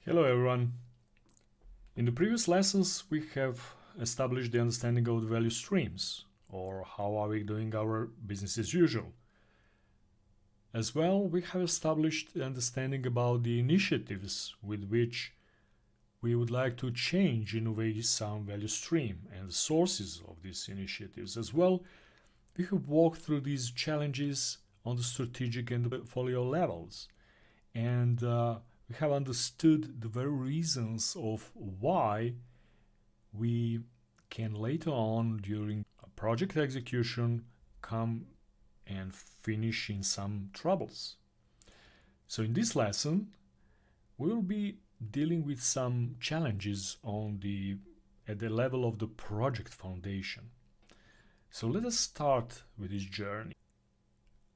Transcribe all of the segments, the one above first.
Hello everyone. In the previous lessons we have established the understanding of the value streams, or how are we doing our business as usual. As well, we have established the understanding about the initiatives with which we would like to change in a way some value stream and the sources of these initiatives. As well, we have walked through these challenges on the strategic and the portfolio levels, and we have understood the very reasons of why we can later on during a project execution come and finish in some troubles. So in this lesson, we will be dealing with some challenges at the level of the project foundation. So let us start with this journey.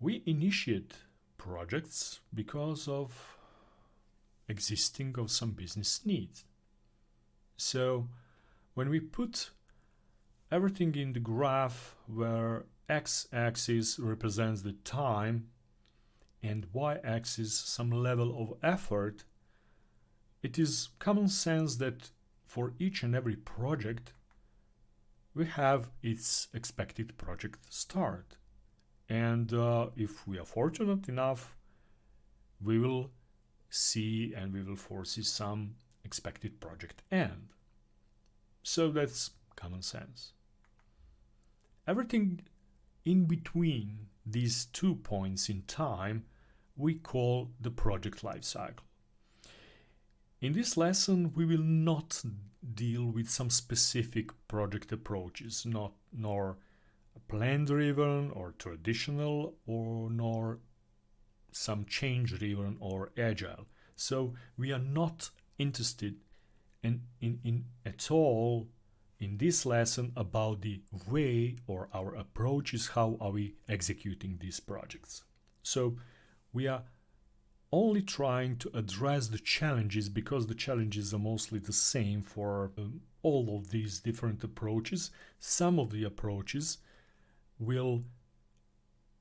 We initiate projects because of existing of some business needs. So when we put everything in the graph where x-axis represents the time and y-axis some level of effort, it is common sense that for each and every project we have its expected project start. And if we are fortunate enough, we will see and we will foresee some expected project end. So that's common sense. Everything in between these 2 points in time we call the project life cycle. In this lesson we will not deal with some specific project approaches, nor plan driven or traditional, or nor some change driven or agile. So we are not interested in at all in this lesson about the way or our approaches, how are we executing these projects. So we are only trying to address the challenges, because the challenges are mostly the same for all of these different approaches. Some of the approaches will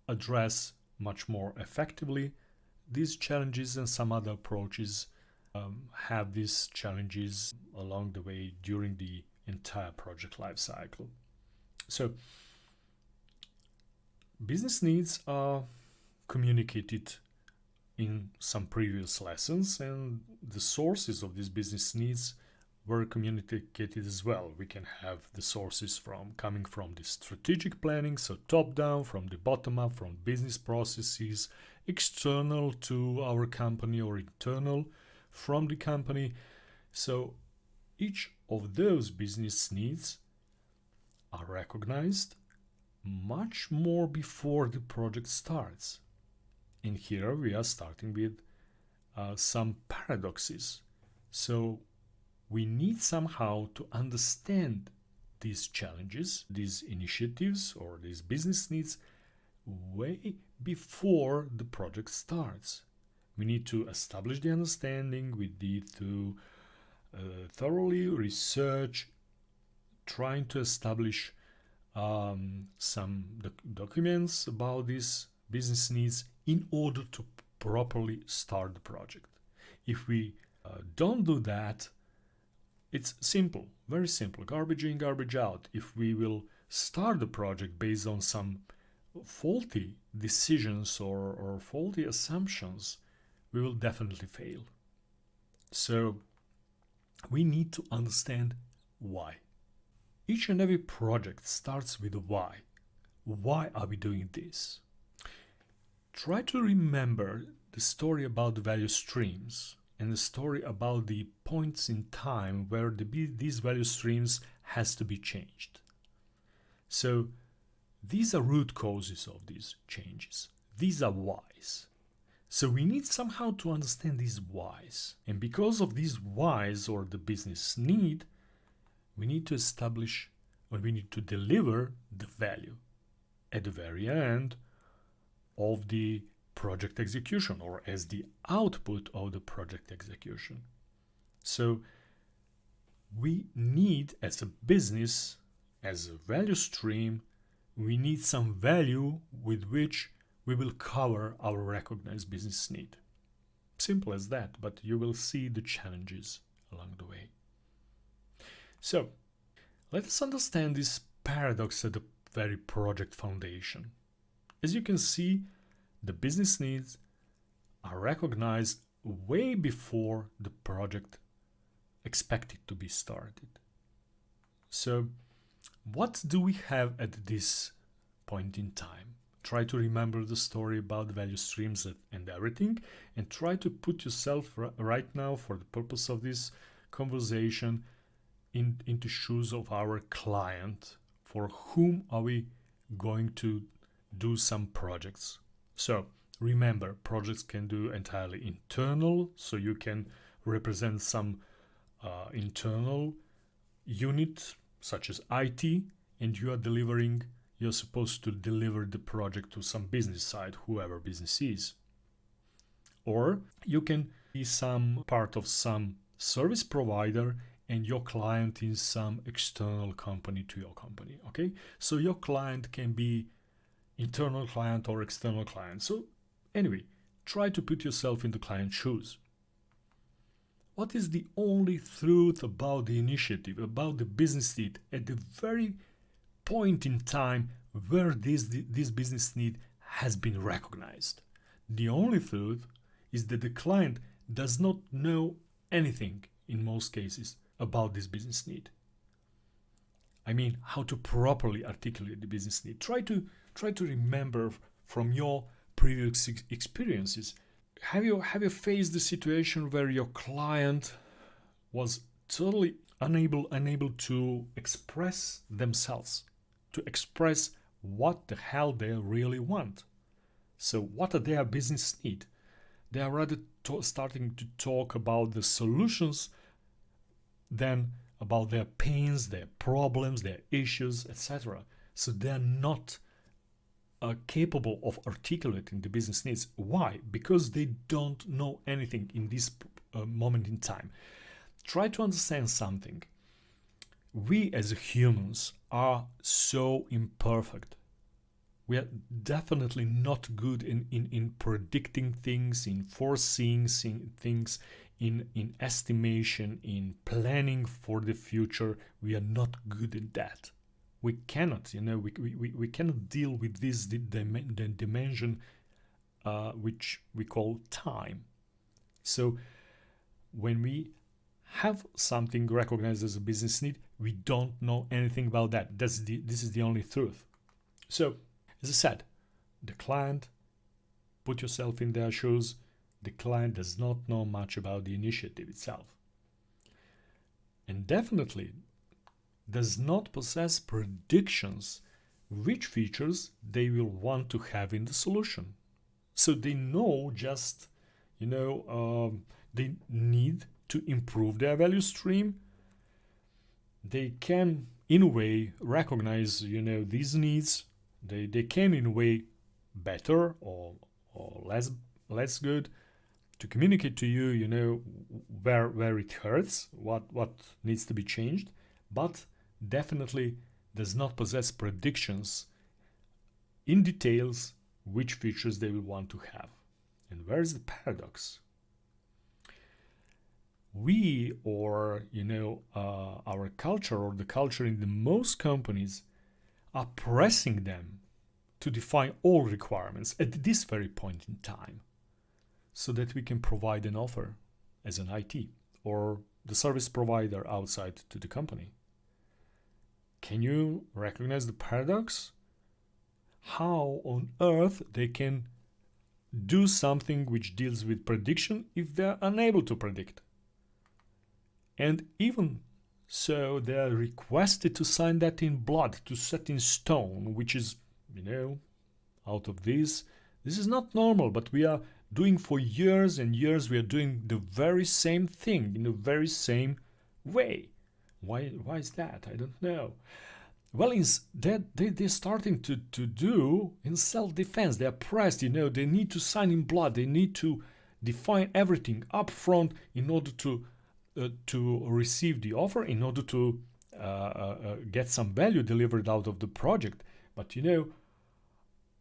address much more effectively these challenges, and some other approaches have these challenges along the way during the entire project life cycle. So business needs are communicated in some previous lessons, and the sources of these business needs were communicated as well. We can have the sources coming from the strategic planning, so top down, from the bottom up, from business processes, external to our company or internal from the company. So each of those business needs are recognized much more before the project starts. And here we are starting with some paradoxes. So we need somehow to understand these challenges, these initiatives, or these business needs way before the project starts. We need to establish the understanding, we need to thoroughly research, trying to establish some documents about these business needs in order to properly start the project. If we don't do that, it's simple, very simple, garbage in, garbage out. If we will start the project based on some faulty decisions or faulty assumptions, we will definitely fail. So we need to understand why. Each and every project starts with a why. Why are we doing this? Try to remember the story about the value streams and the story about the points in time where these value streams has to be changed. So these are root causes of these changes. These are whys. So we need somehow to understand these whys. And because of these whys or the business need, we need to establish, or we need to deliver the value at the very end of the project execution, or as the output of the project execution. So we need, as a business, as a value stream, we need some value with which we will cover our recognized business need. Simple as that, but you will see the challenges along the way. So, let us understand this paradox at the very project foundation. As you can see, the business needs are recognized way before the project expected to be started. So, what do we have at this point in time? Try to remember the story about value streams and everything, and try to put yourself right now, for the purpose of this conversation, into shoes of our client, for whom are we going to do some projects. So remember, projects can do entirely internal, so you can represent some internal unit such as IT, and you're supposed to deliver the project to some business side, whoever business is. Or you can be some part of some service provider and your client is some external company to your company. Okay, so your client can be internal client or external client. So anyway, try to put yourself in the client's shoes. What is the only truth about the initiative, about the business need at the very point in time where this business need has been recognized? The only truth is that the client does not know anything in most cases about this business need. I mean, how to properly articulate the business need. Try to remember from your previous experiences. Have you faced the situation where your client was totally unable to express themselves, to express what the hell they really want? So what are their business need? They are rather starting to talk about the solutions than about their pains, their problems, their issues, etc. So they are not capable of articulating the business needs. Why? Because they don't know anything in this moment in time. Try to understand something. We as humans are so imperfect. We are definitely not good in predicting things, in foreseeing things, in estimation, in planning for the future. We are not good at that. We cannot, we cannot deal with this dimension which we call time. So when we have something recognized as a business need, we don't know anything about that. This is the only truth. So, as I said, the client, put yourself in their shoes, the client does not know much about the initiative itself. And definitely does not possess predictions which features they will want to have in the solution. So they know just, they need to improve their value stream. They can, in a way, recognize, these needs. They can, in a way, better or less good to communicate to you, where it hurts, what needs to be changed, but definitely does not possess predictions in details which features they will want to have. And where is the paradox? We, or our culture, or the culture in the most companies, are pressing them to define all requirements at this very point in time, so that we can provide an offer as an IT or the service provider outside to the company. Can you recognize the paradox? How on earth they can do something which deals with prediction if they're unable to predict? And even so, they are requested to sign that in blood, to set in stone, which is, out of this. This is not normal, but we are doing for years and years, we are doing the very same thing in the very same way. Why is that? I don't know. Well, they're starting to do in self-defense. They are pressed, they need to sign in blood. They need to define everything up front in order to receive the offer, in order to get some value delivered out of the project. But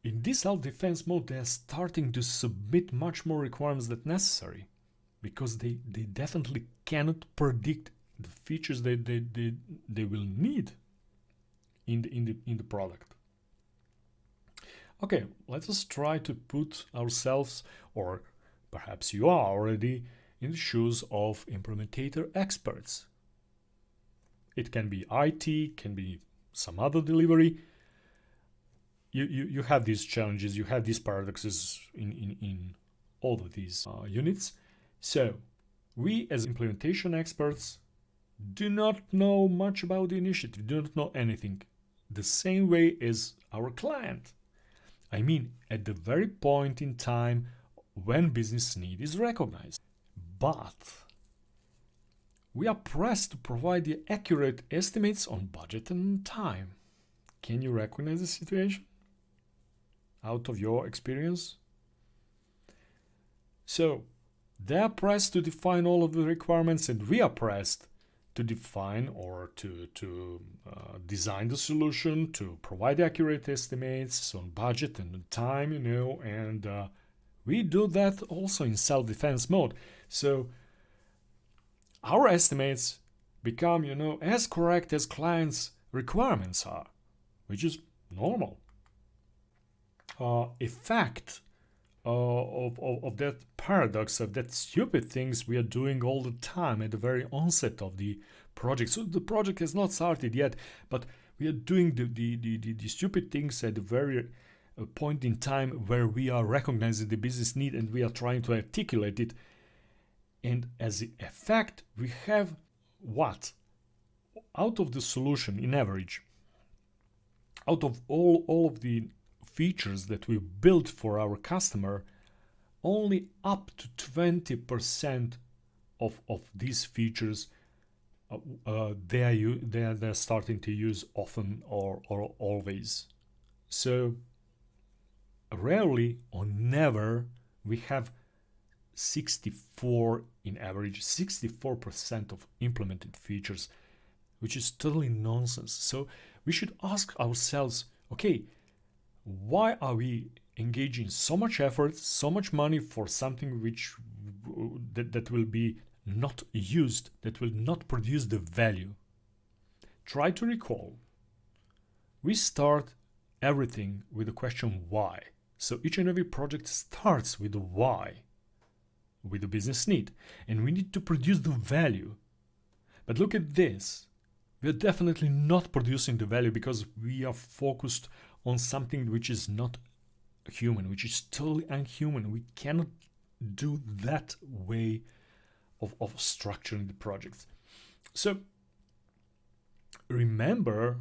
in this self-defense mode, they are starting to submit much more requirements than necessary. because they definitely cannot predict the features they will need in the product. Okay, let us try to put ourselves, or perhaps you are already, in the shoes of implementator experts. It can be IT, can be some other delivery. You have these challenges, you have these paradoxes in all of these units. So we as implementation experts do not know much about the initiative, do not know anything. The same way as our client. I mean, at the very point in time when business need is recognized. But we are pressed to provide the accurate estimates on budget and time. Can you recognize the situation out of your experience? So they are pressed to define all of the requirements, and we are pressed to define or to design the solution, to provide accurate estimates on budget and time, and we do that also in self-defense mode. So our estimates become, as correct as clients' requirements are, which is normal. Effect of that paradox, of that stupid things we are doing all the time at the very onset of the project. So the project has not started yet, but we are doing the stupid things at the very point in time where we are recognizing the business need and we are trying to articulate it. And as an effect, we have what? Out of the solution, in average, out of all of the features that we built for our customer, only up to 20% of these features they're starting to use often or always. So rarely or never we have 64 in average, 64% of implemented features, which is totally nonsense. So we should ask ourselves, okay, why are we engaging so much effort, so much money for something which that will be not used, that will not produce the value? Try to recall. We start everything with the question why. So each and every project starts with the why, with the business need, and we need to produce the value. But look at this. We are definitely not producing the value because we are focused on something which is not human, which is totally unhuman. We cannot do that way of structuring the projects. So remember,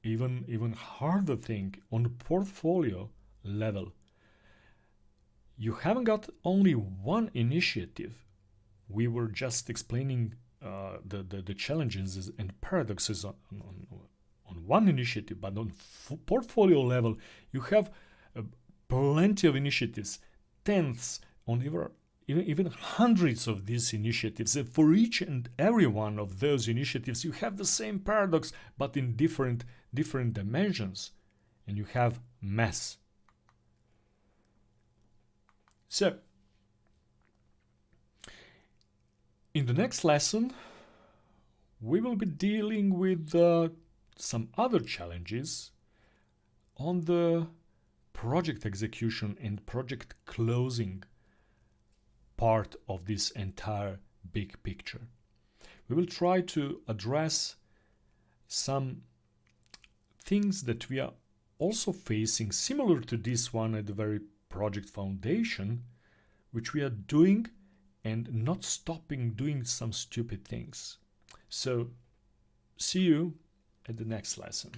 even harder thing on the portfolio level, you haven't got only one initiative. We were just explaining the challenges and paradoxes on one initiative, but on portfolio level, you have plenty of initiatives, tenths, on even hundreds of these initiatives. And for each and every one of those initiatives, you have the same paradox, but in different dimensions, and you have mess. So, in the next lesson, we will be dealing with some other challenges on the project execution and project closing part of this entire big picture. We will try to address some things that we are also facing, similar to this one at the very project foundation, which we are doing and not stopping doing some stupid things. So, see you at the next lesson.